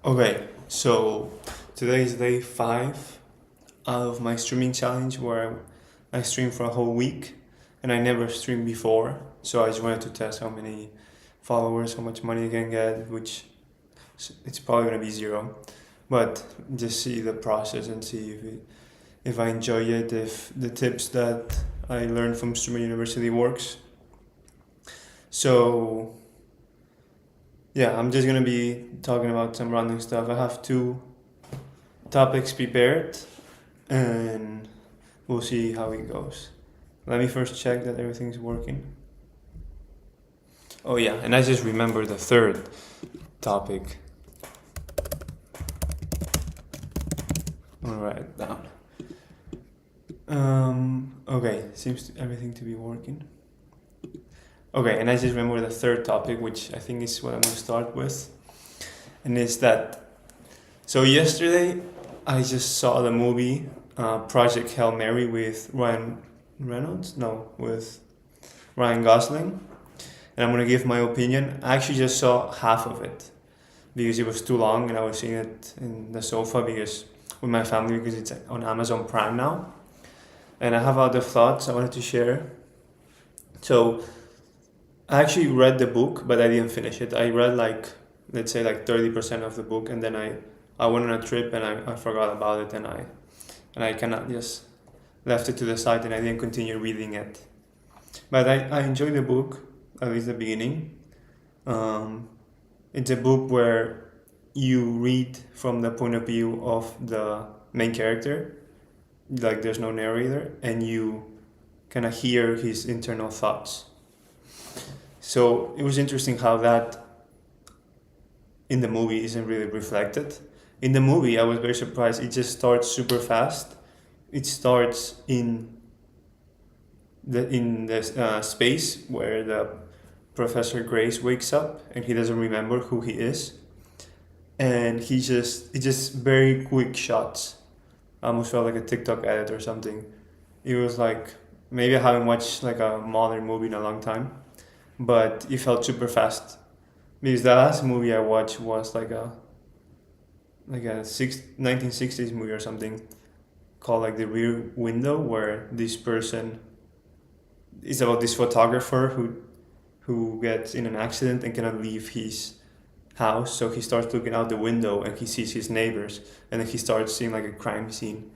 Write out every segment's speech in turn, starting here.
Okay, so today is day 5 of my streaming challenge where I stream for a whole week and I never streamed before. So I just wanted to test how many followers, how much money I can get, which it's probably gonna be zero. But just see the process and see if I enjoy it, if the tips that I learned from Streamer University works. So yeah, I'm just gonna be talking about some random stuff. I have two topics prepared and we'll see how it goes. Let me first check that everything's working. Oh yeah, and I just remember the third topic. I'll write it down. Okay, seems everything to be working. Okay, and I just remember the third topic, which I think is what I'm gonna start with, and it's that. So yesterday, I just saw the movie Project Hail Mary with Ryan Reynolds. No, with Ryan Gosling, and I'm gonna give my opinion. I actually just saw half of it because it was too long, and I was seeing it in the sofa because with my family because it's on Amazon Prime now, and I have other thoughts I wanted to share. So I actually read the book, but I didn't finish it. I read like let's say like 30% of the book, and then I went on a trip and I forgot about it, and I kind of just left it to the side and I didn't continue reading it. But I enjoyed the book, at least the beginning. Um, it's a book where you read from the point of view of the main character, like there's no narrator, and you kind of hear his internal thoughts. So it was interesting how that in the movie isn't really reflected. In the movie, I was very surprised. It just starts super fast. It starts in the space where the Professor Grace wakes up and he doesn't remember who he is, and it's just very quick shots. I almost felt like a TikTok edit or something. It was like maybe I haven't watched like a modern movie in a long time, but it felt super fast because the last movie I watched was like a 1960s movie or something called like The Rear Window, where this person is about this photographer who gets in an accident and cannot leave his house, so he starts looking out the window and he sees his neighbors, and then he starts seeing like a crime scene.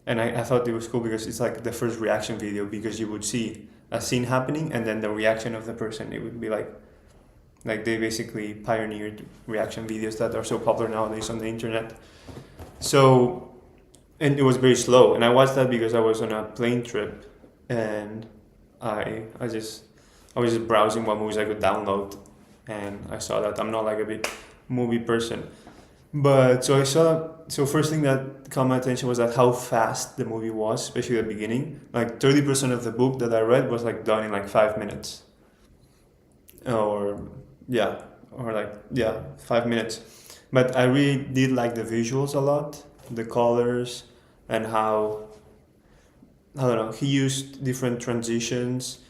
And I thought it was cool because it's like the first reaction video, because you would see a scene happening and then the reaction of the person. It would be like they basically pioneered reaction videos that are so popular nowadays on the internet. So, and it was very slow, and I watched that because I was on a plane trip, and I was just browsing what movies I could download, and I saw that I'm not like a big movie person. But so first thing that caught my attention was that how fast the movie was, especially the beginning. Like 30% of the book that I read was like done in like 5 minutes, or yeah, or like yeah, 5 minutes. But I really did like the visuals a lot, the colors, and how I don't know. He used different transitions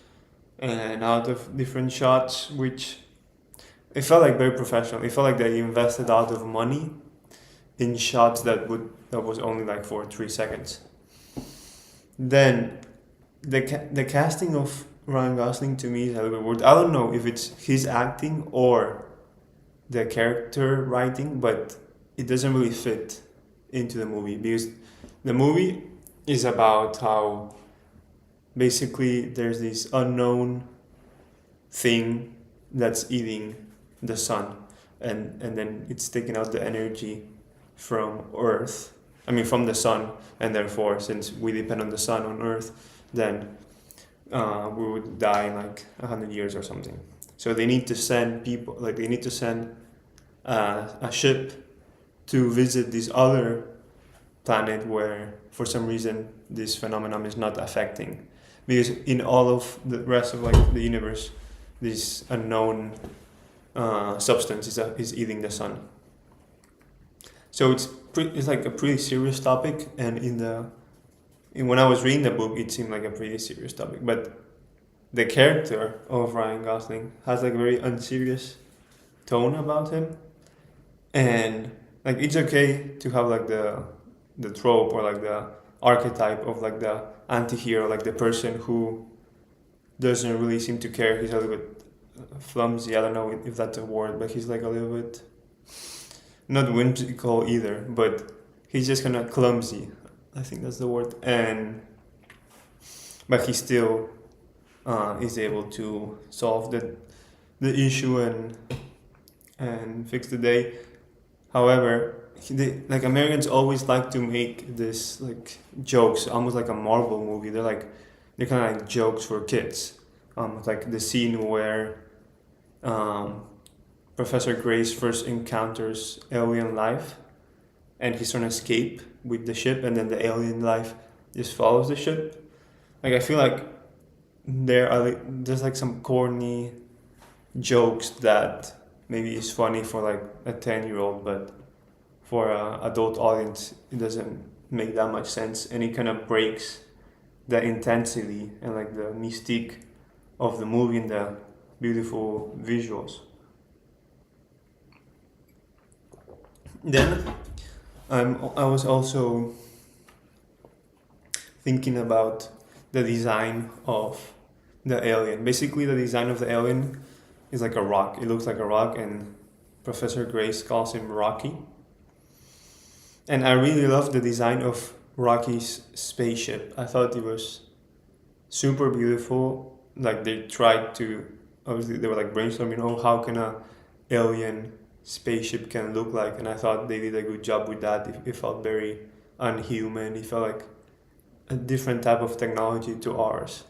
and out of different shots, which it felt like very professional. It felt like they invested out of money in shots that was only like for 3 seconds. Then the casting of Ryan Gosling to me is a little bit weird. I don't know if it's his acting or the character writing, but it doesn't really fit into the movie because the movie is about how basically there's this unknown thing that's eating the sun, and then it's taking out the energy from Earth. I mean, from the sun, and therefore, since we depend on the sun on Earth, then we would die in like 100 years or something. So they need to send people, like they need to send a ship to visit this other planet where, for some reason, this phenomenon is not affecting. Because in all of the rest of like the universe, this unknown substance is eating the sun. So it's like a pretty serious topic, and when I was reading the book, it seemed like a pretty serious topic. But the character of Ryan Gosling has like a very unserious tone about him, And like it's okay to have like the trope or like the archetype of like the anti-hero, like the person who doesn't really seem to care. He's a little bit flimsy. I don't know if that's a word, but he's like a little bit not whimsical either, but he's just kind of clumsy. I think that's the word. And but he still is able to solve the issue and fix the day. However, like Americans always like to make this like jokes, almost like a Marvel movie. They're kind of like jokes for kids. Like the scene where um, Professor Grace first encounters alien life, and he's trying to escape with the ship, and then the alien life just follows the ship. Like I feel like there's like some corny jokes that maybe is funny for like a 10-year-old, but for a adult audience it doesn't make that much sense, and it kind of breaks the intensity and like the mystique of the movie and the beautiful visuals. Then I was also thinking about the design of the alien. Basically, the design of the alien is like a rock. It looks like a rock, and Professor Grace calls him Rocky. And I really love the design of Rocky's spaceship. I thought it was super beautiful. Like they tried to, obviously they were like brainstorming, oh, how can a alien spaceship can look like? And I thought they did a good job with that. It felt very unhuman. It felt like a different type of technology to ours.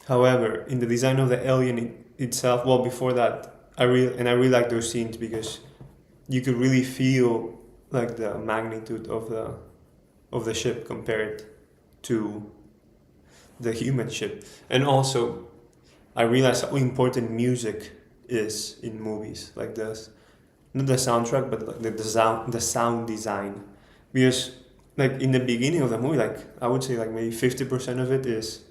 However, in the design of the alien itself, well, before that, I really like those scenes because you could really feel like the magnitude of the ship compared to the human ship. And also, I realized how important music is in movies, like this, not the soundtrack, but like the sound design, because like in the beginning of the movie, like I would say like maybe 50% of it is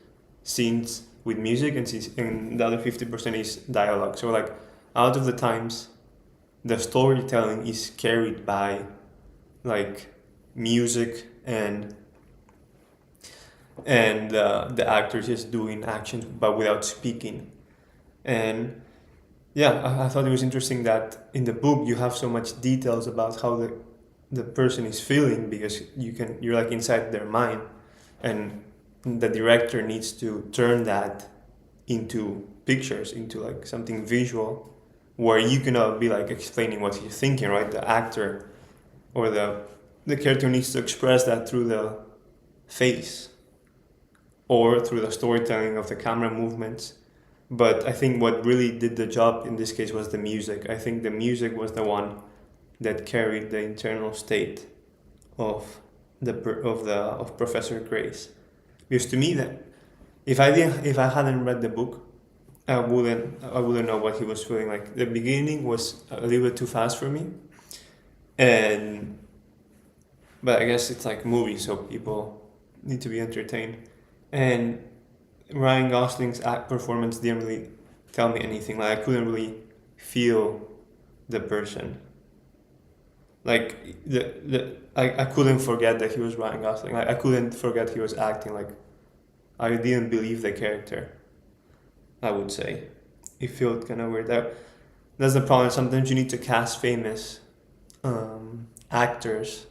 scenes with music, and the other 50% is dialogue. So like out of the times, the storytelling is carried by like music and the actors just doing actions but without speaking. And yeah, I thought it was interesting that in the book you have so much details about how the person is feeling, because you're like inside their mind, and the director needs to turn that into pictures, into like something visual, where you cannot be like explaining what he's thinking, right? The actor or the character needs to express that through the face or through the storytelling of the camera movements. But I think what really did the job in this case was the music. I think the music was the one that carried the internal state of of Professor Grace. Because to me, that if I hadn't read the book, I wouldn't know what he was feeling. Like the beginning was a little bit too fast for me, and but I guess it's like movies, so people need to be entertained. And Ryan Gosling's act performance didn't really tell me anything. Like I couldn't really feel the person. Like I couldn't forget that he was Ryan Gosling. Like I couldn't forget he was acting. Like I didn't believe the character. I would say it felt kind of weird. That's the problem. Sometimes you need to cast famous actors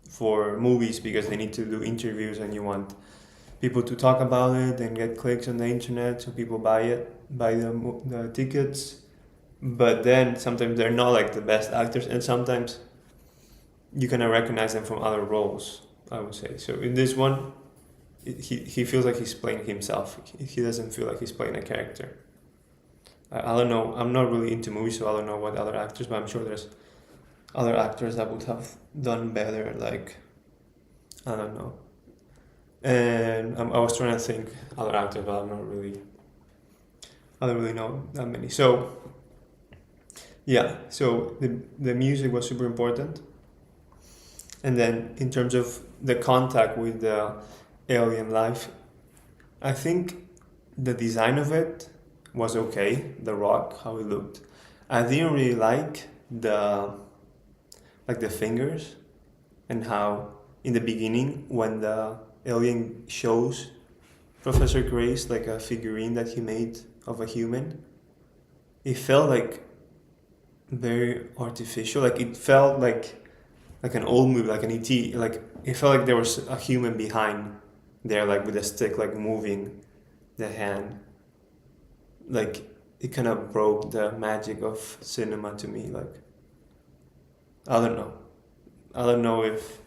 for movies because they need to do interviews, and you want people to talk about it and get clicks on the internet, so people buy the tickets. But then sometimes they're not like the best actors, and sometimes you cannot recognize them from other roles, I would say. So in this one, he feels like he's playing himself. He doesn't feel like he's playing a character. I don't know. I'm not really into movies, so I don't know what other actors, but I'm sure there's other actors that would have done better. Like I don't know. And I was trying to think other actors, but I don't really know that many. So yeah, so the music was super important. And then in terms of the contact with the alien life, I think the design of it was okay, the rock, how it looked. I didn't really like the like the fingers, and how in the beginning when the alien shows Professor Grace like a figurine that he made of a human, it felt like very artificial. Like it felt like an old movie, like an ET. Like it felt like there was a human behind there, like with a stick, like moving the hand. Like it kind of broke the magic of cinema to me. Like I don't know. I don't know if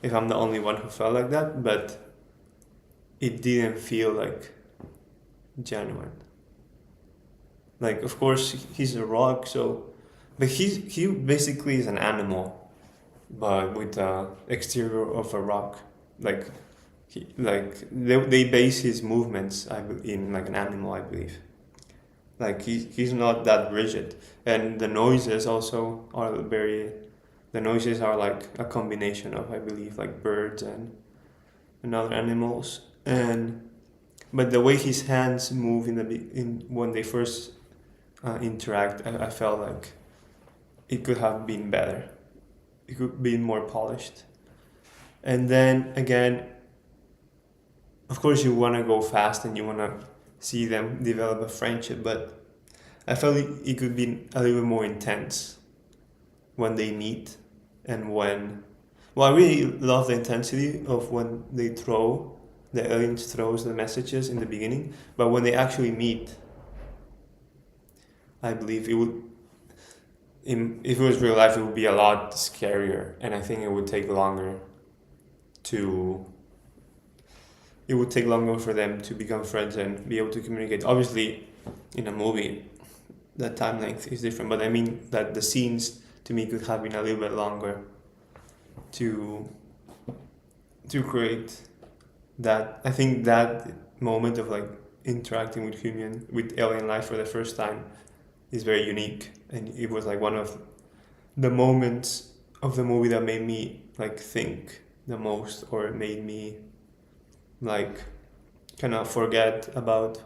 I'm the only one who felt like that, but it didn't feel like genuine. Like of course he's a rock, so but he basically is an animal, but with the exterior of a rock. Like they base his movements in like an animal, I believe. Like he's not that rigid, and the noises also are very. The noises are like a combination of, I believe, like birds and other animals, and but the way his hands move in when they first interact, I felt like it could have been better. It could be more polished. And then again, of course, you want to go fast and you want to see them develop a friendship, but I felt it could be a little bit more intense when they meet and when. Well, I really love the intensity of when they throw the aliens throws the messages in the beginning, but when they actually meet, I believe it would. If it was real life, it would be a lot scarier, and I think it would take longer to. It would take longer for them to become friends and be able to communicate. Obviously, in a movie, the time length is different, but I mean that the scenes to me could have been a little bit longer to create that. I think that moment of like interacting with alien life for the first time is very unique, and it was like one of the moments of the movie that made me like think the most, or made me like kind of forget about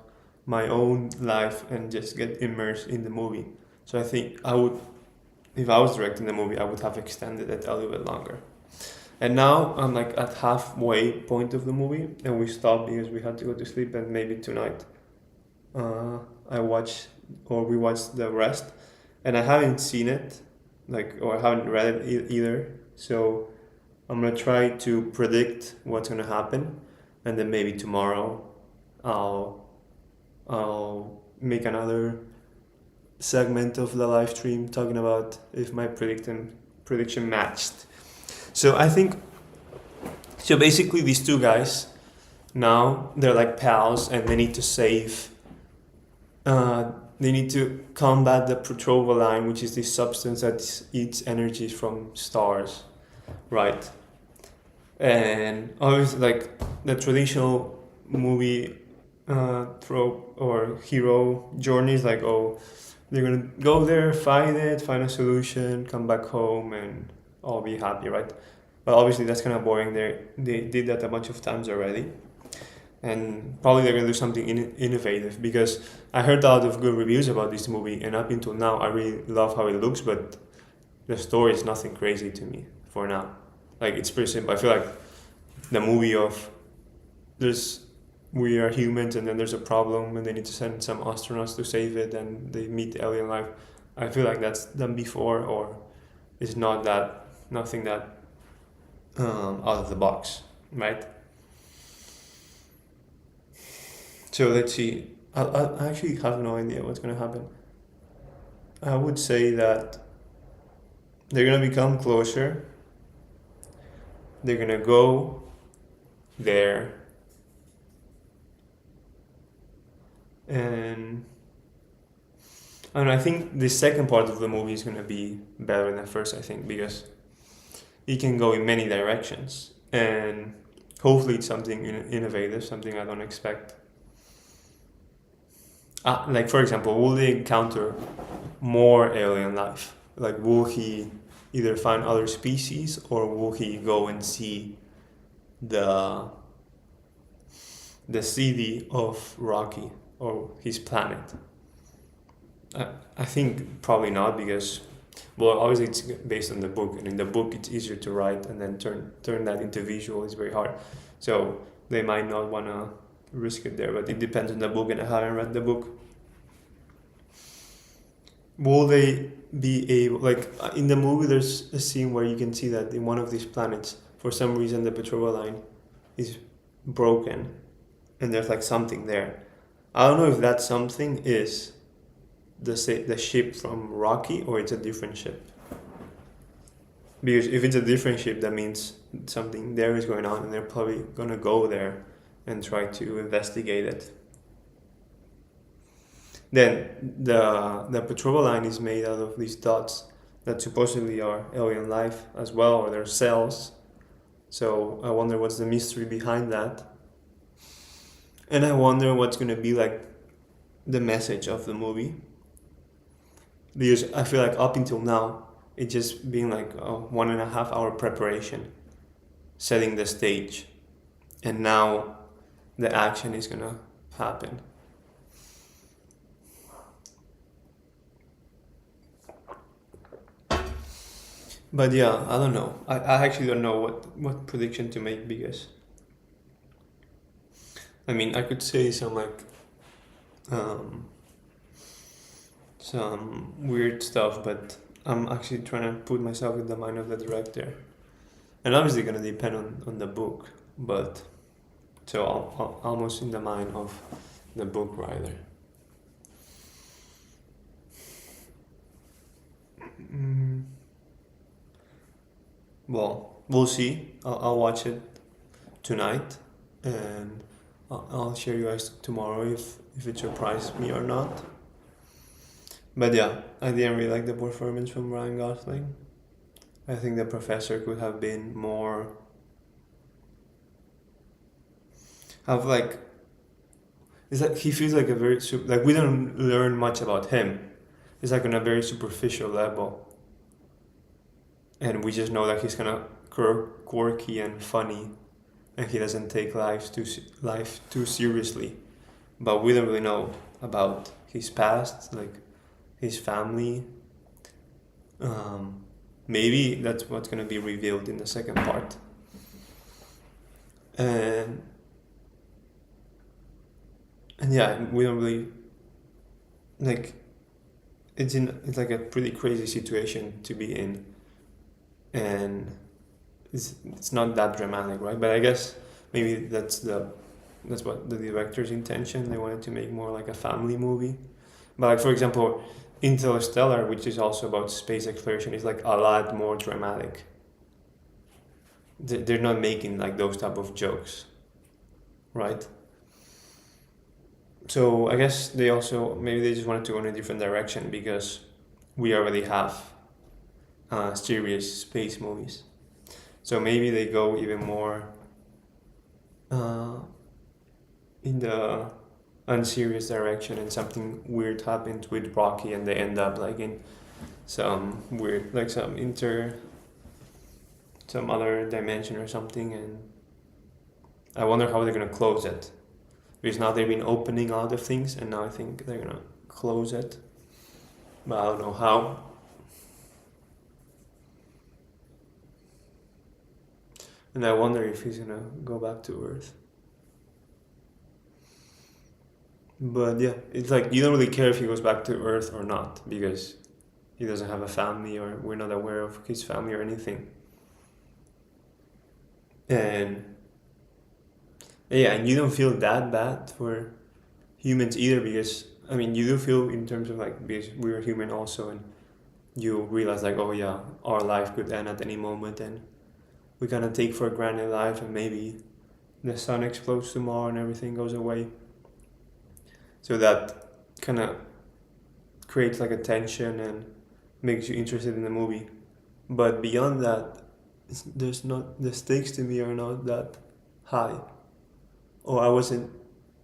my own life and just get immersed in the movie. So I think I would, if I was directing the movie, I would have extended it a little bit longer. And now I'm like at halfway point of the movie, and we stopped because we had to go to sleep. And maybe tonight, I watch or we watch the rest, and I haven't seen it, like, or I haven't read it either. So I'm gonna try to predict what's gonna happen, and then maybe tomorrow, I'll make another segment of the live stream talking about if my prediction matched. So I think so. Basically, these two guys now they're like pals, and they need to save. They need to combat the Protrovaline, which is this substance that eats energy from stars, right? And obviously, like the traditional movie trope or hero journeys, like they're gonna go there, fight it, find a solution, come back home, and all be happy, right? But obviously that's kind of boring. They did that a bunch of times already, and probably they're gonna do something innovative, because I heard a lot of good reviews about this movie, and up until now I really love how it looks, but the story is nothing crazy to me for now. Like it's pretty simple. I feel like the movie of there's we are humans and then there's a problem and they need to send some astronauts to save it and they meet alien life. I feel like that's done before, or it's nothing that out of the box, right? So let's see. I actually have no idea what's gonna happen. I would say that they're gonna become closer. They're gonna go there, and I don't know, I think the second part of the movie is gonna be better than the first. I think because it can go in many directions, and hopefully it's something innovative, something I don't expect. Like for example, will they encounter more alien life? Like will he either find other species, or will he go and see the city of Rocky or his planet? I think probably not, because Well, obviously it's based on the book, and in the book it's easier to write, and then turn that into visual is very hard. So they might not want to risk it there, but it depends on the book, and I haven't read the book. Will they be able, like in the movie, there's a scene where you can see that in one of these planets, for some reason, the Petrova line is broken, and there's like something there. I don't know if that something is the ship from Rocky or it's a different ship. Because if it's a different ship, that means something there is going on, and they're probably gonna go there and try to investigate it. Then the Petrova line is made out of these dots that supposedly are alien life as well, or they're cells. So I wonder what's the mystery behind that. And I wonder what's gonna be like the message of the movie. Because I feel like up until now, it's just been like a 1.5 hour preparation, setting the stage. And now the action is gonna happen. But yeah, I don't know. I actually don't know what prediction to make, because I mean I could say some like um, some weird stuff, but I'm actually trying to put myself in the mind of the director, and obviously gonna depend on the book, but so almost in the mind of the book writer. Mm, well, we'll see. I'll watch it tonight, and I'll share you guys tomorrow if it surprised me or not. But yeah, I didn't really like the performance from Ryan Gosling. I think the professor could have been more, have like, it's like he feels like a very like we don't learn much about him. It's like on a very superficial level, and we just know that he's kind of quirky and funny, and he doesn't take life too seriously. But we don't really know about his past, like his family. Um, Maybe that's what's gonna be revealed in the second part. And yeah, we don't really like. It's like a pretty crazy situation to be in, and it's not that dramatic, right? But I guess maybe that's what the director's intention. They wanted to make more like a family movie. But like for example, Interstellar, which is also about space exploration, is like a lot more dramatic. They're not making like those type of jokes, right? So I guess they also maybe they just wanted to go in a different direction, because we already have serious space movies. So maybe they go even more uh, in the unserious direction, and something weird happens with Rocky, and they end up like in some weird, like some other dimension or something. And I wonder how they're gonna close it, because now they've been opening a lot of things, and now I think they're gonna close it, but I don't know how. And I wonder if he's gonna go back to Earth. But yeah, it's like you don't really care if he goes back to Earth or not, because he doesn't have a family, or we're not aware of his family or anything. And yeah, and you don't feel that bad for humans either, because I mean you do feel in terms of like, because we're human also, and you realize like, oh yeah, our life could end at any moment, and we kind of take for granted life, and maybe the sun explodes tomorrow and everything goes away. So that kind of creates like a tension and makes you interested in the movie. But beyond that, there's not, the stakes to me are not that high, or I wasn't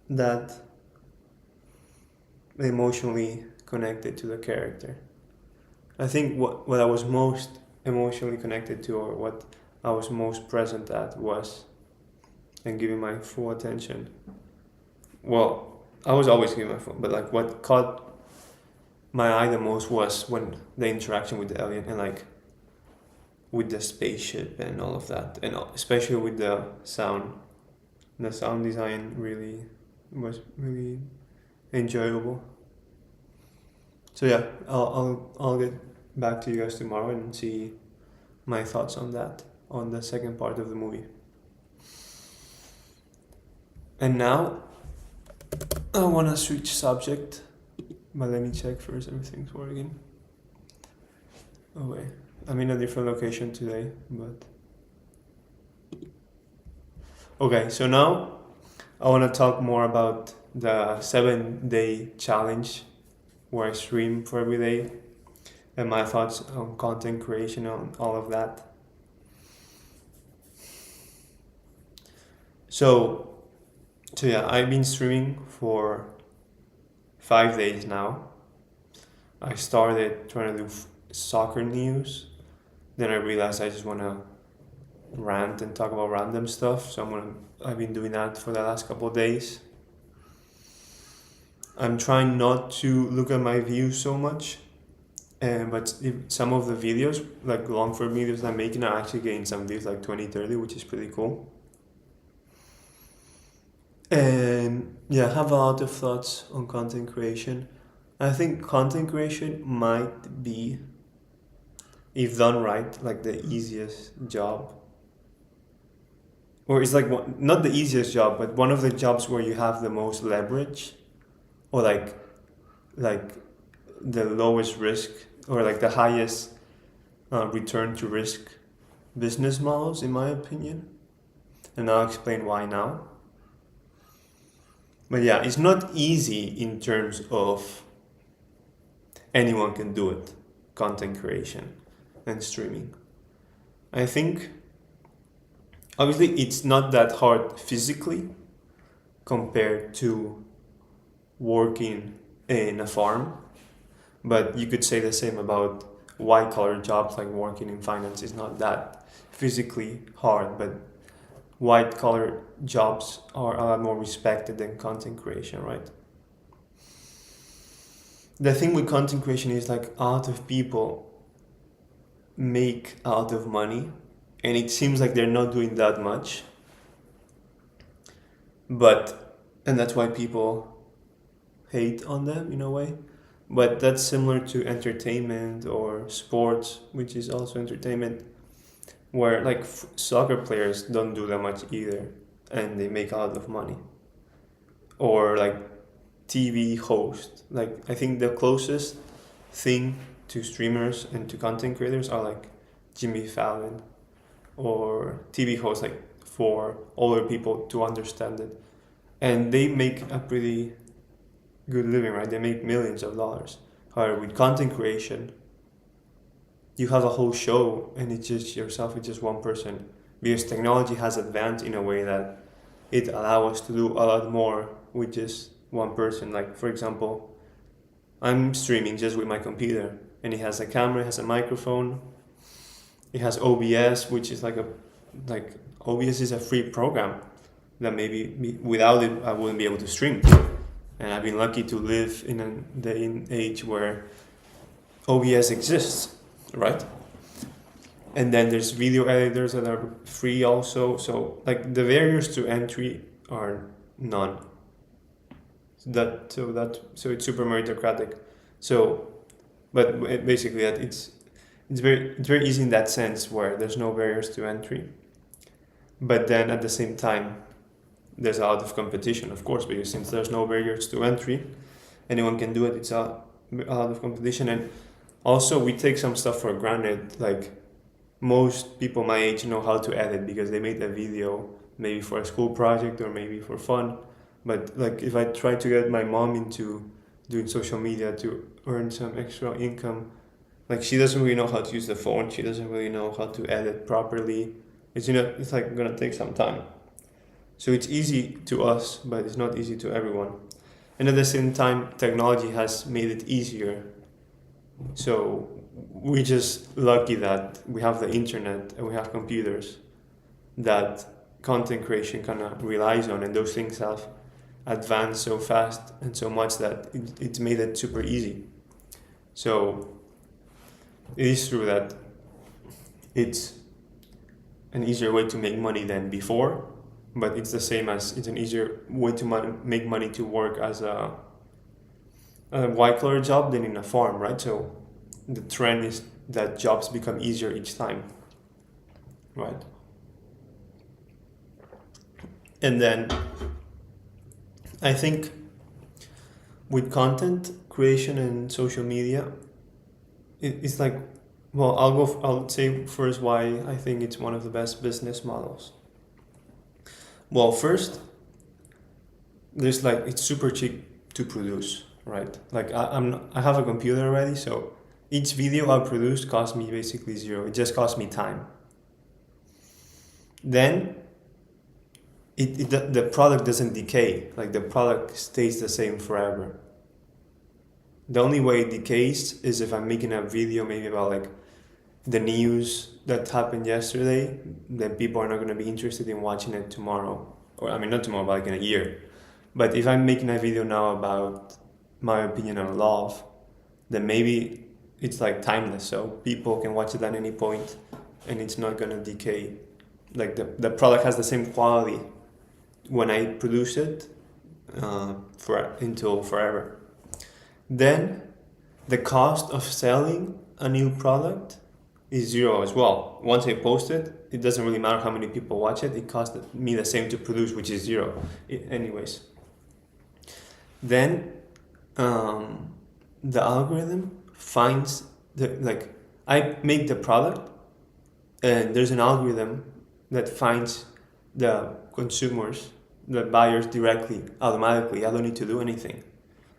that emotionally connected to the character. I think what I was most emotionally connected to, or what I was most present at, was, and giving my full attention. Well, I was always giving my full, but like what caught my eye the most was when the interaction with the alien and like with the spaceship and all of that, and especially with the sound. The sound design really was really enjoyable. So yeah, I'll get back to you guys tomorrow and see my thoughts on that on the second part of the movie. And now I wanna switch subject, but let me check first everything's working. Oh wait, I'm in a different location today, but okay. So now I wanna talk more about the 7-day challenge where I stream for every day and my thoughts on content creation and all of that. So, so yeah, I've been streaming for 5 days now. I started trying to do soccer news. Then I realized I just want to rant and talk about random stuff. I've been doing that for the last couple of days. I'm trying not to look at my views so much. But if some of the videos, like long form videos I'm making, are actually getting some views like 20, 30, which is pretty cool. And yeah, I have a lot of thoughts on content creation. I think content creation might be, if done right, like the easiest job. Or it's like not the easiest job, but one of the jobs where you have the most leverage, or like the lowest risk, or like the highest return to risk business models, in my opinion. And I'll explain why now. But yeah, it's not easy in terms of anyone can do it, content creation and streaming. I think obviously it's not that hard physically compared to working in a farm, but you could say the same about white collar jobs, like working in finance is not that physically hard, but white collar jobs are a lot more respected than content creation, right? The thing with content creation is like a lot of people make a lot of money and it seems like they're not doing that much, and that's why people hate on them in a way. But that's similar to entertainment or sports, which is also entertainment, where like soccer players don't do that much either and they make a lot of money. Or like TV hosts, like I think the closest thing to streamers and to content creators are like Jimmy Fallon or TV hosts, like for older people to understand it, and they make a pretty good living, right? They make millions of dollars. However, with content creation, you have a whole show and it's just yourself, it's just one person, because technology has advanced in a way that it allows us to do a lot more with just one person. Like for example, I'm streaming just with my computer and it has a camera, it has a microphone, it has OBS, which is like OBS is a free program that maybe without it I wouldn't be able to stream. And I've been lucky to live in a day and age where OBS exists, right? And then there's video editors that are free also. So like the barriers to entry are none. So it's super meritocratic. So, but basically that it's very easy in that sense where there's no barriers to entry. But then at the same time, there's a lot of competition, of course, because since there's no barriers to entry, anyone can do it. It's a lot of competition, and also we take some stuff for granted. Like most people my age know how to edit because they made a video maybe for a school project or maybe for fun. But like if I try to get my mom into doing social media to earn some extra income, like she doesn't really know how to use the phone. She doesn't really know how to edit properly. It's like gonna take some time. So it's easy to us, but it's not easy to everyone. And at the same time, technology has made it easier. So we're just lucky that we have the internet and we have computers that content creation kind of relies on, and those things have advanced so fast and so much that it's made it super easy. So it is true that it's an easier way to make money than before, but it's the same as it's an easier way to make money to work as a white collar job than in a farm, right? So the trend is that jobs become easier each time, right? And then I think with content creation and social media, it's like, well, I'll say first why I think it's one of the best business models. Well, first, there's like, it's super cheap to produce, right? Like I have a computer already, so each video I produce costs me basically zero. It just costs me time. Then the product doesn't decay. Like the product stays the same forever. The only way it decays is if I'm making a video maybe about like the news that happened yesterday, then people are not going to be interested in watching it tomorrow. Or I mean, not tomorrow, but like in a year. But if I'm making a video now about my opinion on love, then maybe it's like timeless. So people can watch it at any point and it's not going to decay. Like the product has the same quality when I produce it until forever. Then the cost of selling a new product is zero as well. Once I post it, it doesn't really matter how many people watch it. It costs me the same to produce, which is zero. Anyways. Then the algorithm finds I make the product, and there's an algorithm that finds the consumers, the buyers directly, automatically. I don't need to do anything.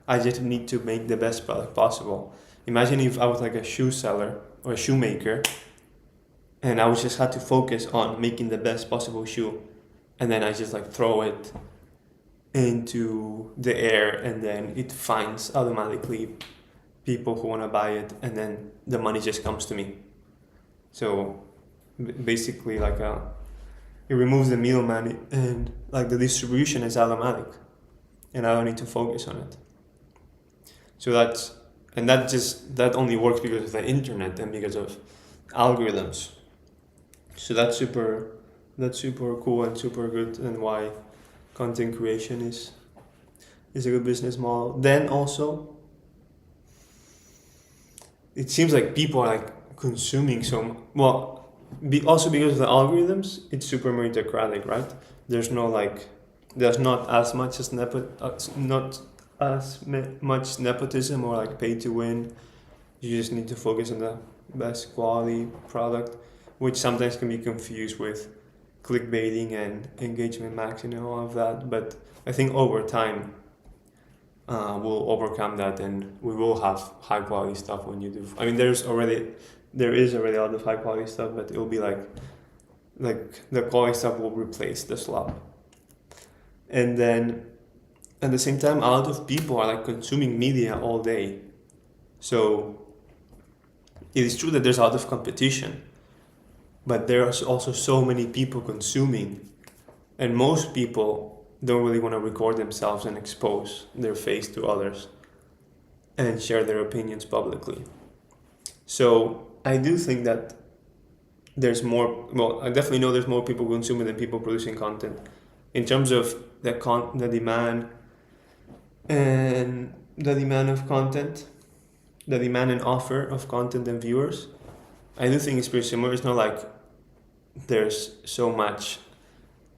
I just need to make the best product possible. Imagine if I was like a shoe seller or a shoemaker, and I would just have to focus on making the best possible shoe, and then I just like throw it into the air, and then it finds automatically people who want to buy it, and then the money just comes to me. So basically it removes the middleman, and like the distribution is automatic, and I don't need to focus on it. So that only works because of the internet and because of algorithms. So that's super cool and super good, and why content creation is a good business model. Then also, it seems like people are like consuming also because of the algorithms, it's super meritocratic, right? There's not as much much nepotism or like pay to win. You just need to focus on the best quality product, which sometimes can be confused with clickbaiting and engagement maxing and all of that. But I think over time, we'll overcome that, and we will have high quality stuff when you do. I mean, there is already a lot of high quality stuff, but it will be like the quality stuff will replace the slop. And then at the same time, a lot of people are like consuming media all day. So it is true that there's a lot of competition, but there's also so many people consuming, and most people don't really want to record themselves and expose their face to others and share their opinions publicly. So I do think that there's more, I definitely know there's more people consuming than people producing content. In terms of the demand and the demand of content, the demand and offer of content and viewers, I do think it's pretty similar. It's not like there's so much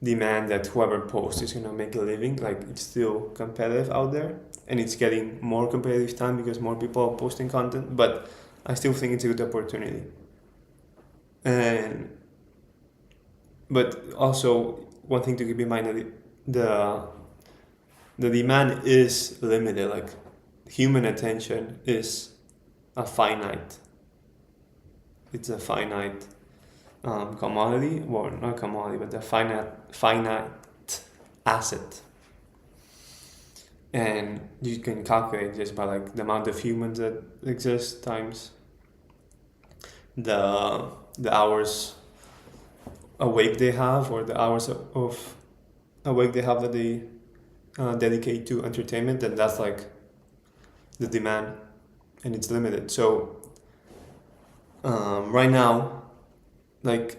demand that whoever posts is gonna make a living. Like, it's still competitive out there, and it's getting more competitive time because more people are posting content, but I still think it's a good opportunity. But also, one thing to keep in mind, that the demand is limited. Like, human attention is it's a finite commodity, well, not commodity, but a finite asset. And you can calculate just by like the amount of humans that exist times the hours awake they have, or the hours of awake they have that they dedicate to entertainment, and that's like the demand. and it's limited. So right now, like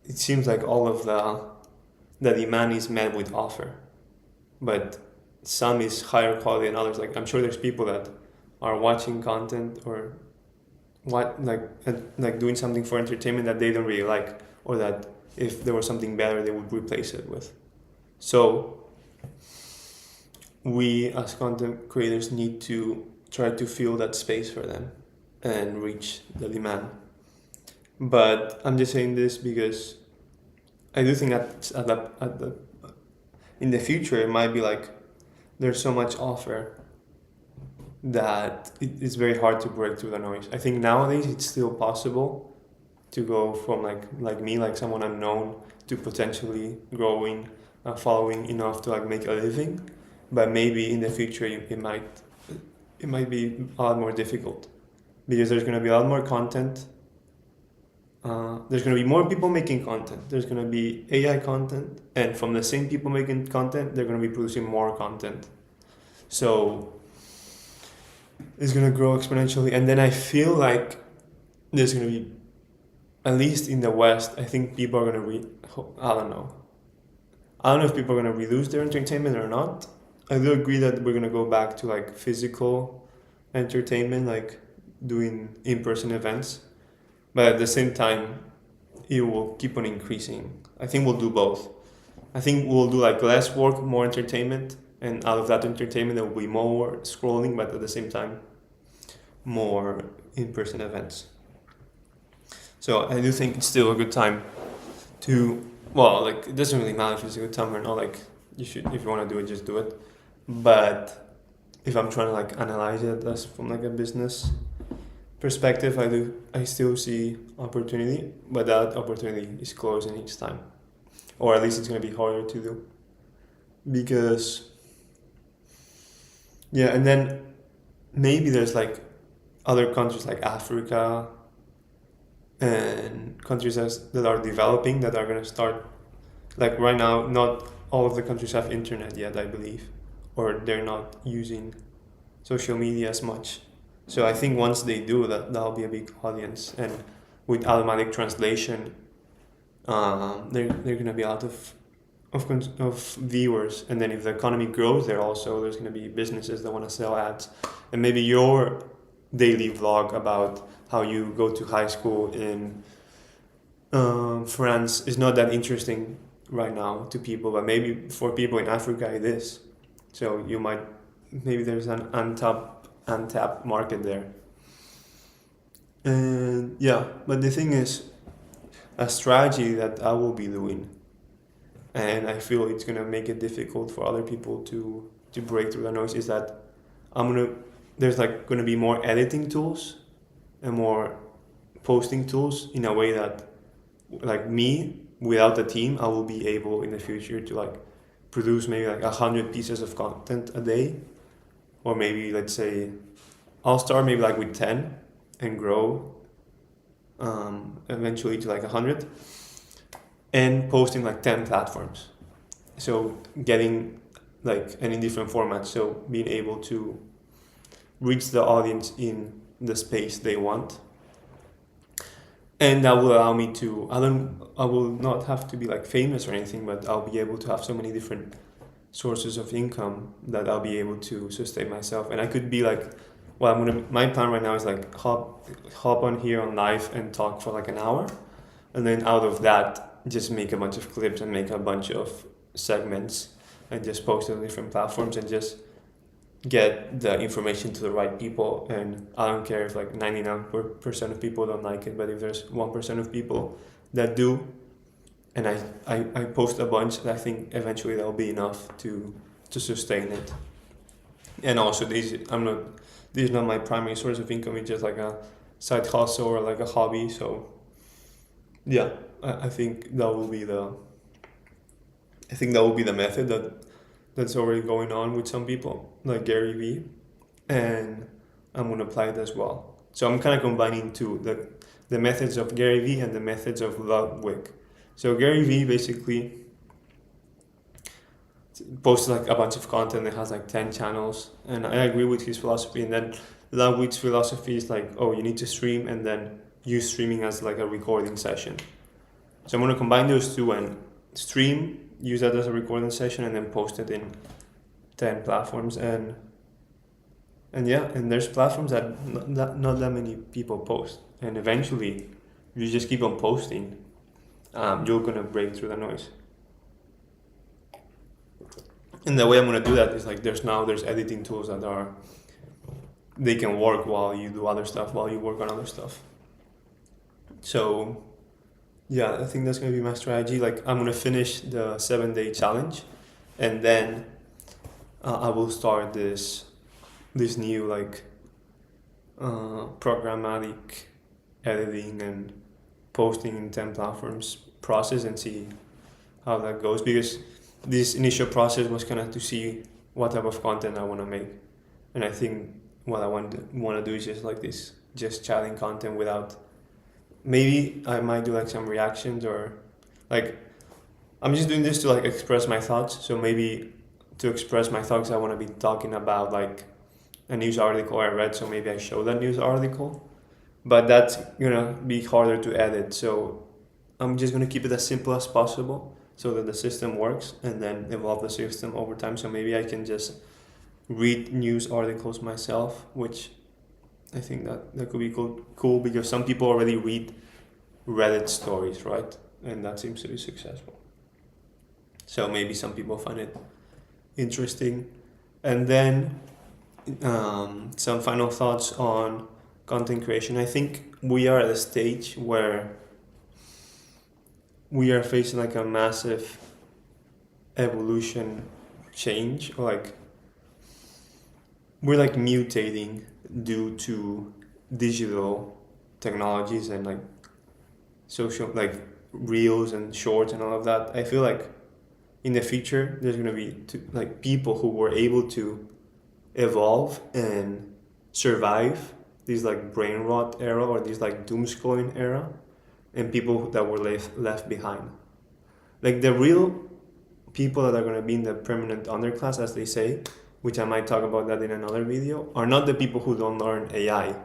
it seems like all of the demand is met with offer, but some is higher quality than others. Like I'm sure there's people that are watching content or what like doing something for entertainment that they don't really like, or that if there was something better they would replace it with. So we as content creators need to try to fill that space for them and reach the demand. But I'm just saying this because I do think at the in the future it might be like there's so much offer that it's very hard to break through the noise. I think nowadays it's still possible to go from like me, like someone unknown, to potentially growing a following enough to like make a living. But maybe in the future it might be a lot more difficult because there's gonna be a lot more content. There's gonna be more people making content. There's gonna be AI content, and from the same people making content, they're gonna be producing more content. So it's gonna grow exponentially, and then I feel like there's gonna be, at least in the West, I think people are gonna I don't know. I don't know if people are gonna reduce their entertainment or not. I do agree that we're gonna go back to like physical entertainment, like doing in-person events, but at the same time, it will keep on increasing. I think we'll do both. I think we'll do like less work, more entertainment, and out of that entertainment, there will be more scrolling, but at the same time, more in-person events. So I do think it's still a good time to, well, like it doesn't really matter if it's a good time or not. Like you should, if you want to do it, just do it. But if I'm trying to like analyze it as from like a business perspective, I still see opportunity, but that opportunity is closing each time, or at least it's gonna be harder to do because yeah, and then maybe there's like other countries like Africa and countries that are developing that are gonna start, like right now not all of the countries have internet yet, I believe, or they're not using social media as much. So I think once they do that, that'll be a big audience, and with automatic translation, they're gonna be out of viewers, and then if the economy grows, there's gonna be businesses that want to sell ads, and maybe your daily vlog about how you go to high school in France is not that interesting right now to people, but maybe for people in Africa it is. So maybe there's an untapped market there. And yeah, but the thing is, a strategy that I will be doing, and I feel it's gonna make it difficult for other people to break through the noise, is that there's like gonna be more editing tools and more posting tools in a way that, like me, without a team, I will be able in the future to like produce maybe like 100 pieces of content a day, or maybe let's say I'll start maybe like with 10 and grow eventually to like 100, and posting like 10 platforms. So getting like, and in different formats, so being able to reach the audience in the space they want. And that will allow me to, I will not have to be like famous or anything, but I'll be able to have so many different sources of income that I'll be able to sustain myself. And I could be like, well, my plan right now is like hop on here on live and talk for like an hour, and then out of that just make a bunch of clips and make a bunch of segments and just post it on different platforms and just get the information to the right people. And I don't care if like 99% of people don't like it, but if there's 1% of people that do, and I post a bunch, I think eventually that'll be enough to sustain it. And also this is not my primary source of income, it's just like a side hustle or like a hobby. So yeah, I think that will be the method that's already going on with some people like Gary Vee, and I'm gonna apply it as well. So I'm kind of combining the methods of Gary Vee and the methods of Ludwig. So Gary Vee basically posts like a bunch of content that has like 10 channels, and I agree with his philosophy. And then language philosophy is like, oh, you need to stream and then use streaming as like a recording session. So I'm going to combine those two and stream, use that as a recording session, and then post it in 10 platforms. And yeah, and there's platforms that not that many people post. And eventually, if you just keep on posting, you're going to break through the noise. And the way I'm going to do that is like there's editing tools that they can work while you do other stuff, while you work on other stuff. So yeah, I think that's going to be my strategy. Like I'm going to finish the 7-day challenge, and then I will start this new like programmatic editing and posting in 10 platforms process and see how that goes, because this initial process was kind of to see what type of content I want to make. And I think what I want to do is just chatting content without, maybe I might do like some reactions, or like I'm just doing this to like express my thoughts. So maybe to express my thoughts, I want to be talking about like a news article I read, so maybe I show that news article, but that's gonna be harder to edit. So I'm just gonna keep it as simple as possible so that the system works, and then evolve the system over time. So maybe I can just read news articles myself, which I think that could be cool because some people already read Reddit stories, right? And that seems to be successful. So maybe some people find it interesting. And then some final thoughts on content creation. I think we are at a stage where we are facing like a massive evolution change, or like we're like mutating due to digital technologies and like social, like reels and shorts and all of that. I feel like in the future there's going to be like people who were able to evolve and survive this like brain rot era, or this like doom scrolling era, and people that were left behind. Like the real people that are going to be in the permanent underclass, as they say, which I might talk about that in another video, are not the people who don't learn AI.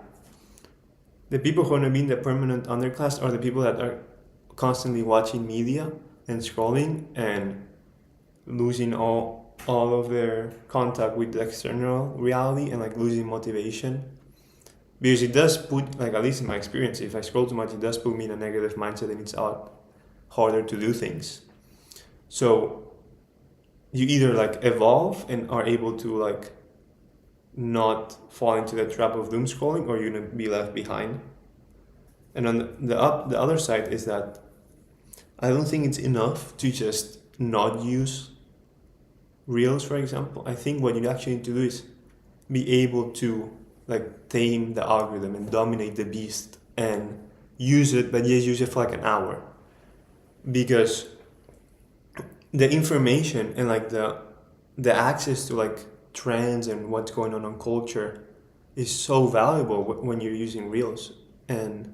The people who are going to be in the permanent underclass are the people that are constantly watching media and scrolling and losing all of their contact with the external reality, and like losing motivation. Because it does put, like at least in my experience, if I scroll too much, it does put me in a negative mindset, and it's a lot harder to do things. So you either like evolve and are able to like not fall into the trap of doom scrolling, or you're gonna be left behind. And on the other side is that I don't think it's enough to just not use Reels, for example. I think what you actually need to do is be able to like tame the algorithm and dominate the beast and use it, but use it for like an hour, because the information and like the access to like trends and what's going on culture is so valuable when you're using Reels, and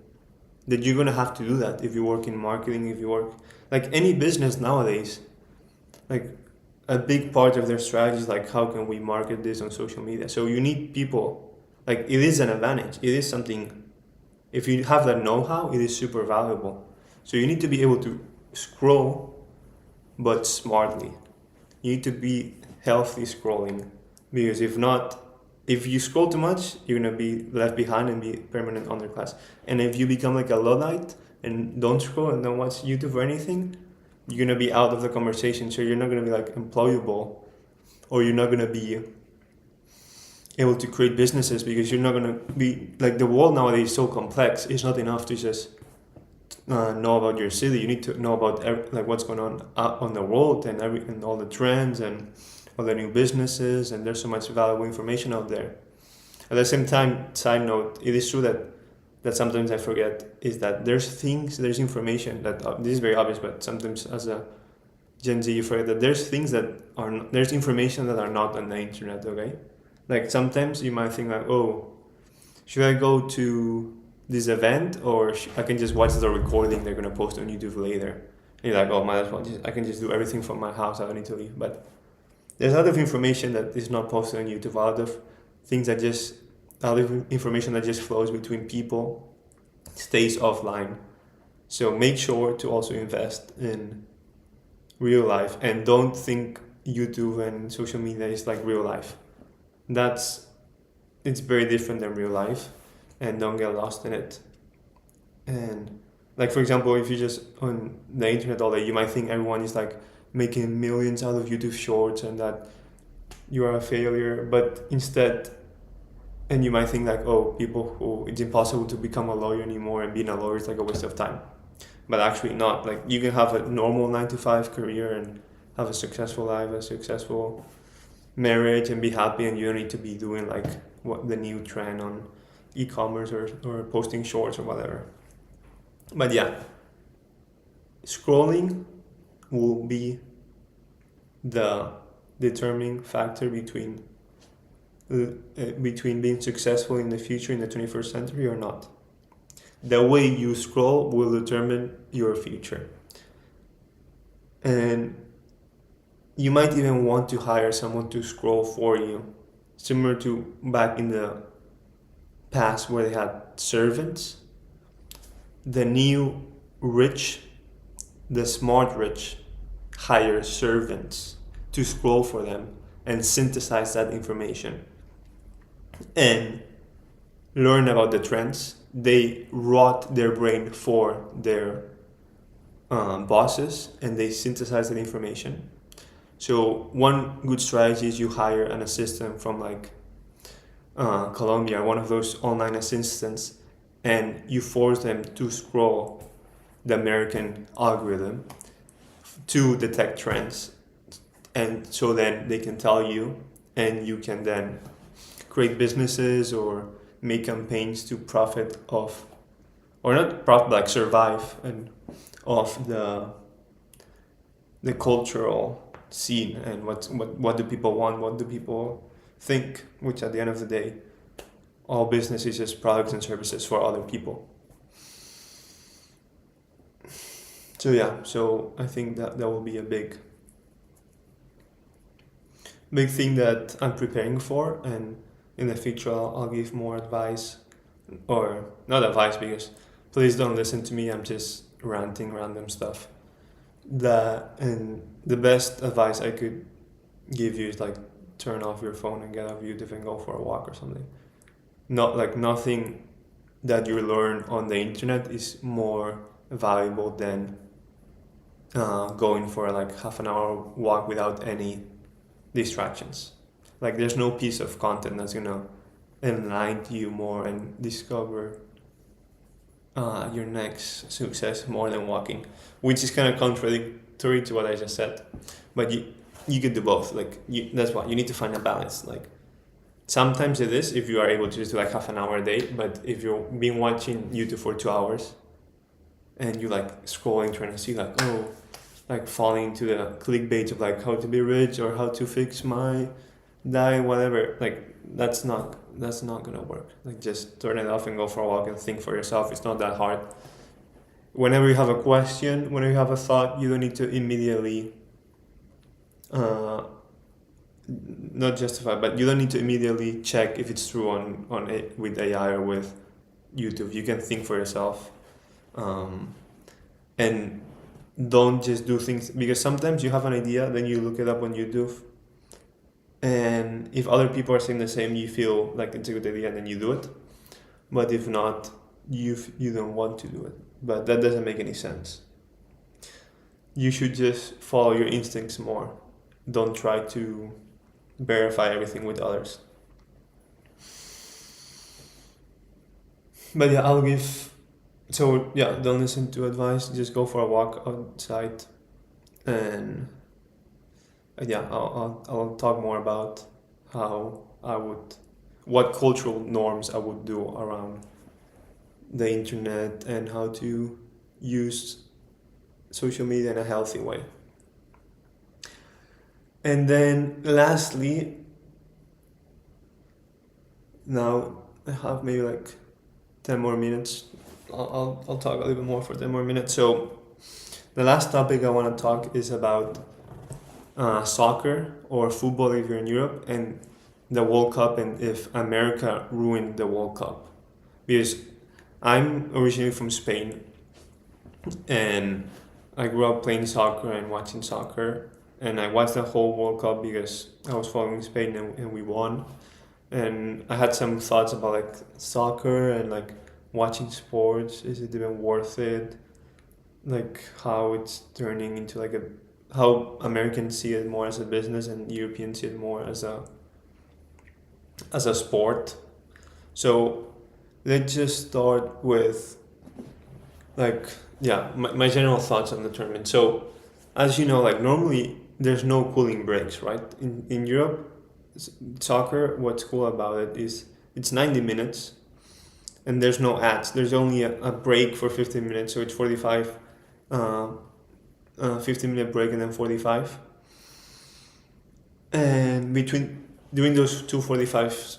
that you're gonna have to do that if you work in marketing, if you work like any business nowadays. Like a big part of their strategy is like, how can we market this on social media? So you need people. Like it is an advantage. It is something. If you have that know-how, it is super valuable. So you need to be able to scroll, but smartly. You need to be healthy scrolling, because if not, if you scroll too much, you're gonna be left behind and be permanent underclass. And if you become like a Luddite and don't scroll and don't watch YouTube or anything, you're gonna be out of the conversation. So you're not gonna be like employable, or you're not gonna be able to create businesses, because you're not gonna be like, the world nowadays is so complex. It's not enough to just know about your city. You need to know about like what's going on the world, and all the trends and all the new businesses, and there's so much valuable information out there. At the same time, side note, it is true that sometimes I forget is that there's information that this is very obvious, but sometimes as a Gen Z you forget that there's there's information that are not on the internet. Okay, like sometimes you might think like, oh, should I go to this event, or I can just watch the recording they're gonna post on YouTube later. And you're like, oh, might as well I can just do everything from my house. I don't need to leave. But there's a lot of information that is not posted on YouTube. A lot of things that just a lot of information that just flows between people stays offline. So make sure to also invest in real life and don't think YouTube and social media is like real life. It's very different than real life, and don't get lost in it. And like for example, if you're just on the internet all day, you might think everyone is like making millions out of YouTube shorts and that you are a failure, but instead, and you might think like, oh, people who it's impossible to become a lawyer anymore and being a lawyer is like a waste of time. But actually not. Like you can have a normal 9 to 5 career and have a successful life, a successful marriage, and be happy, and you don't need to be doing like what the new trend on e-commerce or posting shorts or whatever. But yeah, scrolling will be the determining factor between being successful in the future in the 21st century or not. The way you scroll will determine your future. And you might even want to hire someone to scroll for you, similar to back in the past where they had servants. The new rich, the smart rich, hire servants to scroll for them and synthesize that information and learn about the trends. They rot their brain for their bosses, and they synthesize that information. So one good strategy is you hire an assistant from like Colombia, one of those online assistants, and you force them to scroll the American algorithm to detect trends, and so then they can tell you, and you can then create businesses or make campaigns to profit off, or not profit, like survive and off the cultural scene, and what do people want, what do people think, which at the end of the day, all business is just products and services for other people. So yeah, so I think that will be a big thing that I'm preparing for, and in the future I'll give more advice, or not advice, because please don't listen to me, I'm just ranting random stuff. And the best advice I could give you is like turn off your phone and get off YouTube and go for a walk or something. Not like nothing that you learn on the internet is more valuable than going for like half an hour walk without any distractions. Like there's no piece of content that's gonna enlighten you more and discover your next success more than walking, which is kind of contradictory to what I just said. But you could do both. Like that's why you need to find a balance. Like sometimes it is if you are able to just do like half an hour a day. But if you've been watching YouTube for 2 hours and you like scrolling trying to see like like falling into the clickbait of like how to be rich or how to fix my diet, whatever, like that's not gonna work. Like just turn it off and go for a walk and think for yourself. It's not that hard. Whenever you have a question, whenever you have a thought, you don't need to immediately not justify, but you don't need to immediately check if it's true on it with AI or with YouTube. You can think for yourself, and don't just do things because sometimes you have an idea, then you look it up on YouTube, and if other people are saying the same, you feel like it's a good idea, and then you do it. But if not, you don't want to do it. But that doesn't make any sense. You should just follow your instincts more. Don't try to verify everything with others. But yeah, don't listen to advice, just go for a walk outside, and I'll talk more about what cultural norms I would do around the internet and how to use social media in a healthy way. And then lastly, now I have maybe like 10 more minutes. I'll talk a little bit more for 10 more minutes. So the last topic I want to talk is about soccer or football if you're in Europe, and the World Cup and if America ruined the World Cup. Because I'm originally from Spain and I grew up playing soccer and watching soccer. And I watched the whole World Cup because I was following Spain and we won. And I had some thoughts about like soccer and like watching sports. Is it even worth it? Like how it's turning into like a how Americans see it more as a business and Europeans see it more as a sport. So let's just start with like my general thoughts on the tournament. So as you know, like normally there's no cooling breaks, right? In Europe, soccer, what's cool about it is it's 90 minutes and there's no ads. There's only a break for 15 minutes, so it's 45 15-minute break and then 45. And during those two 45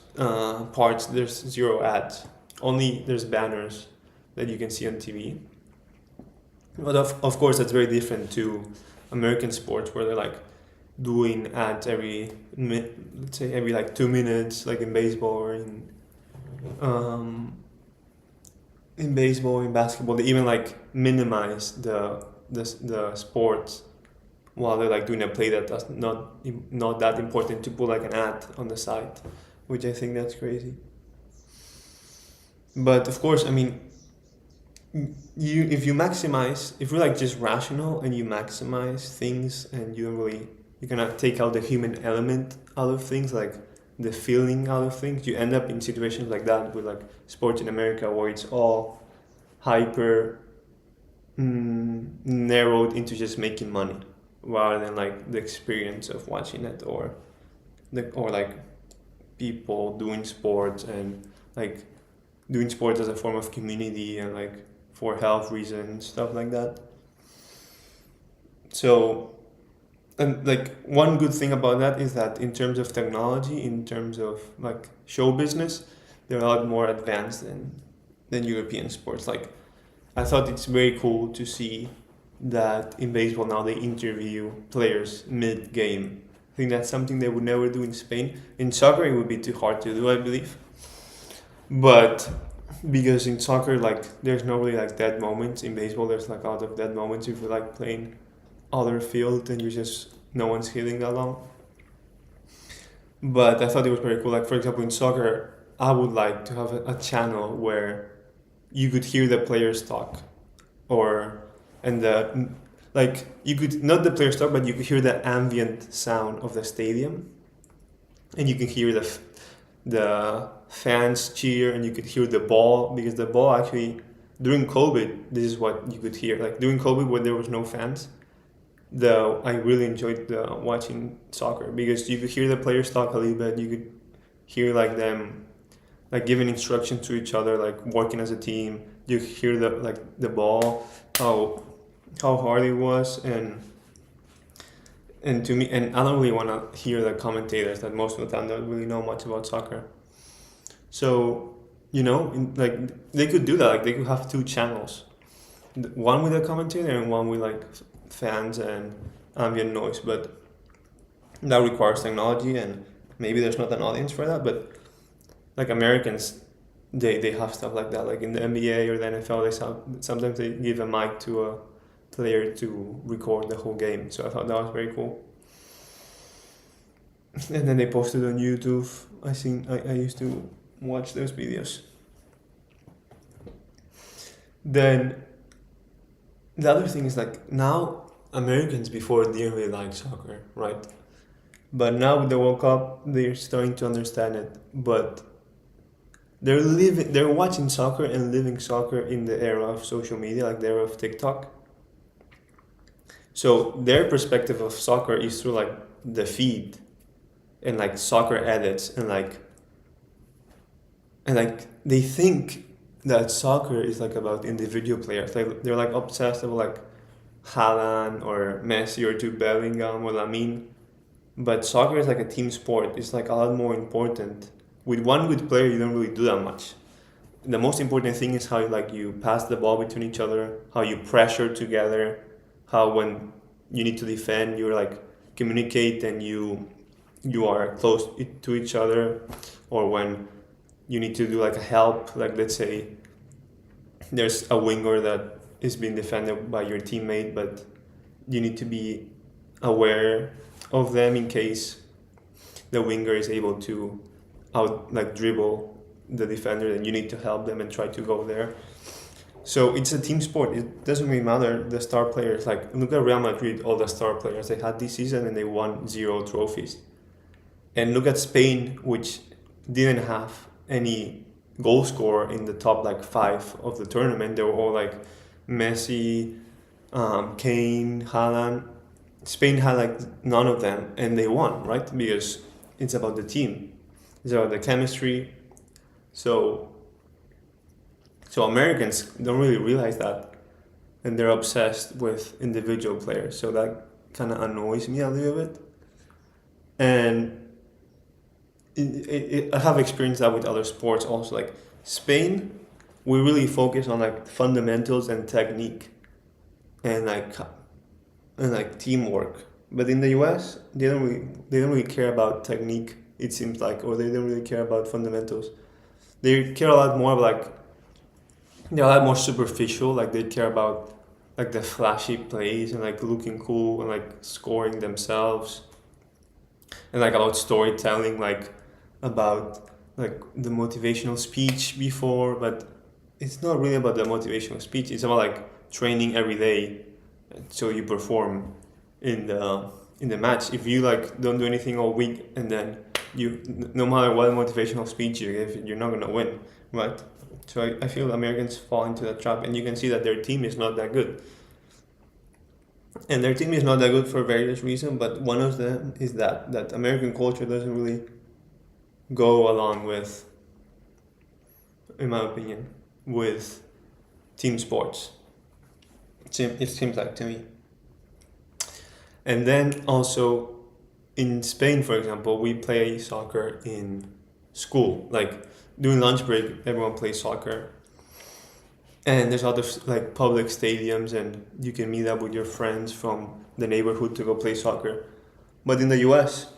parts, there's zero ads. Only there's banners that you can see on TV. But of course, that's very different to American sports where they're like doing ads let's say every like 2 minutes, like in baseball or in baseball, in basketball. They even like minimize the sports while they're like doing a play that does not that important to put like an ad on the side, which I think that's crazy. But of course, I mean, if you're like just rational and you maximize things and you don't really you cannot take out the human element out of things, like the feeling out of things, you end up in situations like that with like sports in America where it's all hyper narrowed into just making money rather than like the experience of watching it or like people doing sports and like doing sports as a form of community and like for health reasons, stuff like that. So, and like one good thing about that is that in terms of technology, in terms of like show business, they're a lot more advanced than European sports. Like I thought it's very cool to see that in baseball now they interview players mid-game. I think that's something they would never do in Spain. In soccer, it would be too hard to do, I believe. But because in soccer, like there's no really like dead moments. In baseball, there's like a lot of dead moments if you're like playing other field and no one's hitting that long. But I thought it was very cool. Like for example, in soccer, I would like to have a channel where you could hear the players talk, like you could not the players talk, but you could hear the ambient sound of the stadium, and you can hear the fans cheer, and you could hear the ball because the ball actually during COVID this is what you could hear. Like during COVID when there was no fans, I really enjoyed watching soccer because you could hear the players talk a little bit. You could hear like them like giving instructions to each other, like working as a team. You hear the ball, how hard it was, and to me, and I don't really want to hear the commentators that most of the time don't really know much about soccer. So like they could do that. Like they could have two channels, one with a commentator and one with like fans and ambient noise. But that requires technology, and maybe there's not an audience for that. But like Americans, they have stuff like that. Like in the NBA or the NFL, sometimes they give a mic to a player to record the whole game. So I thought that was very cool. And then they posted on YouTube. I used to watch those videos. Then the other thing is like now Americans before didn't really like soccer, right? But now with the World Cup, they're starting to understand it. But they're watching soccer and living soccer in the era of social media, like the era of TikTok. So their perspective of soccer is through like the feed and like soccer edits and like they think that soccer is like about individual players. They're like obsessed with like Haaland or Messi or Jude Bellingham or Lamine. But soccer is like a team sport. It's like a lot more important. With one good player, you don't really do that much. The most important thing is how you pass the ball between each other, how you pressure together, how when you need to defend, you like communicate and you you are close to each other, or when you need to do like a help, like let's say there's a winger that is being defended by your teammate, but you need to be aware of them in case the winger is able to out like dribble the defender, then you need to help them and try to go there. So it's a team sport. It doesn't really matter the star players. Like look at Real Madrid, all the star players they had this season and they won 0 trophies. And look at Spain, which didn't have any goal scorer in the top like 5 of the tournament. They were all like Messi, Kane, Haaland. Spain had like none of them, and they won, right? Because it's about the team, it's about the chemistry. So, so Americans don't really realize that, and they're obsessed with individual players. So that kind of annoys me a little bit. And I have experienced that with other sports also. Like Spain, we really focus on like fundamentals and technique, and like teamwork. But in the U.S., they don't really care about technique. It seems like, or they don't really care about fundamentals. They care a lot more of like they're a lot more superficial. Like they care about like the flashy plays and like looking cool and like scoring themselves, and like about storytelling, like about like the motivational speech before. But it's not really about the motivational speech. It's about like training every day so you perform in the match. If you like don't do anything all week and then no matter what motivational speech you give, you're not gonna win, right? So I feel Americans fall into that trap, and you can see that their team is not that good. And their team is not that good for various reasons, but one of them is that American culture doesn't really go along with, in my opinion, with team sports. It seems like to me. And then also in Spain, for example, we play soccer in school. Like during lunch break, everyone plays soccer. And there's other like public stadiums, and you can meet up with your friends from the neighborhood to go play soccer. But in the US,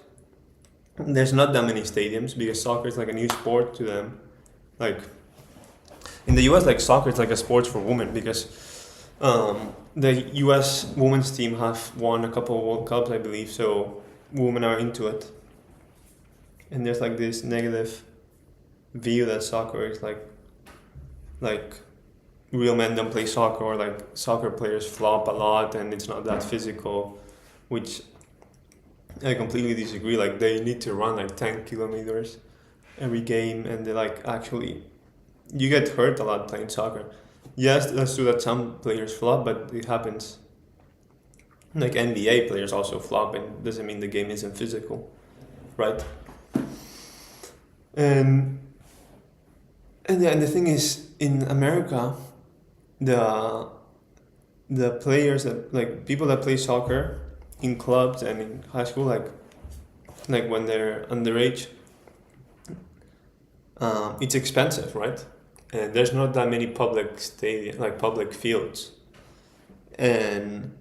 there's not that many stadiums because soccer is like a new sport to them. Like in the US, like soccer is like a sport for women because the US women's team have won a couple of World Cups, I believe, so women are into it. And there's like this negative view that soccer is like real men don't play soccer, or like soccer players flop a lot and it's not that physical, which I completely disagree. Like they need to run like 10 kilometers every game, and they like actually you get hurt a lot playing soccer. Yes, that's true that some players flop, but it happens. Like NBA players also flop, and doesn't mean the game isn't physical, right? And and the thing is, in America, the players that like people that play soccer in clubs and in high school, like when they're underage, it's expensive, right? And there's not that many public stadium, like public fields, and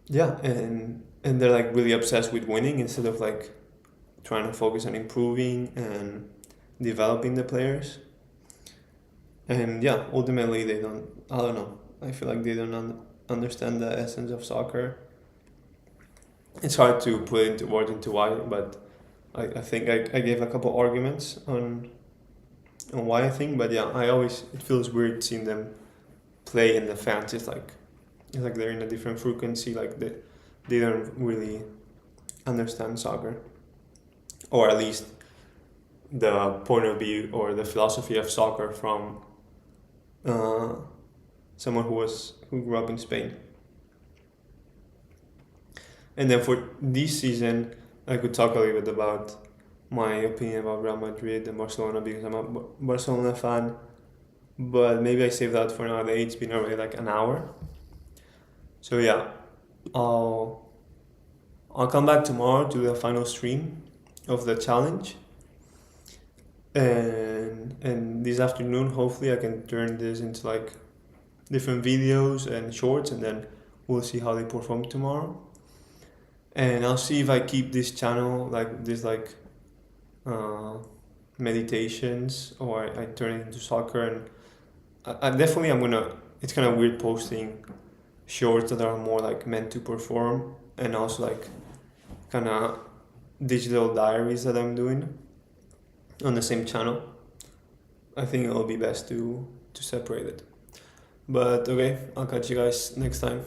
yeah, and they're like really obsessed with winning instead of like trying to focus on improving and developing the players. And yeah, ultimately they don't. I don't know. I feel like they don't understand the essence of soccer. It's hard to put into words into why, but I think I gave a couple arguments on why I think. But yeah, it feels weird seeing them play, and the fans it's like they're in a different frequency. Like they don't really understand soccer, or at least the point of view or the philosophy of soccer from someone who grew up in Spain. And then for this season, I could talk a little bit about my opinion about Real Madrid and Barcelona because I'm a Barcelona fan. But maybe I save that for another day. It's been already like an hour. So yeah, I'll come back tomorrow to the final stream of the challenge. And this afternoon, hopefully, I can turn this into like different videos and shorts, and then we'll see how they perform tomorrow. and I'll see if I keep this channel like this, like uh, meditations, or I turn it into soccer. And I definitely I'm gonna. It's kind of weird posting shorts that are more like meant to perform, and also like kind of digital diaries that I'm doing on the same channel. I think it'll be best to separate it. But okay, I'll catch you guys next time.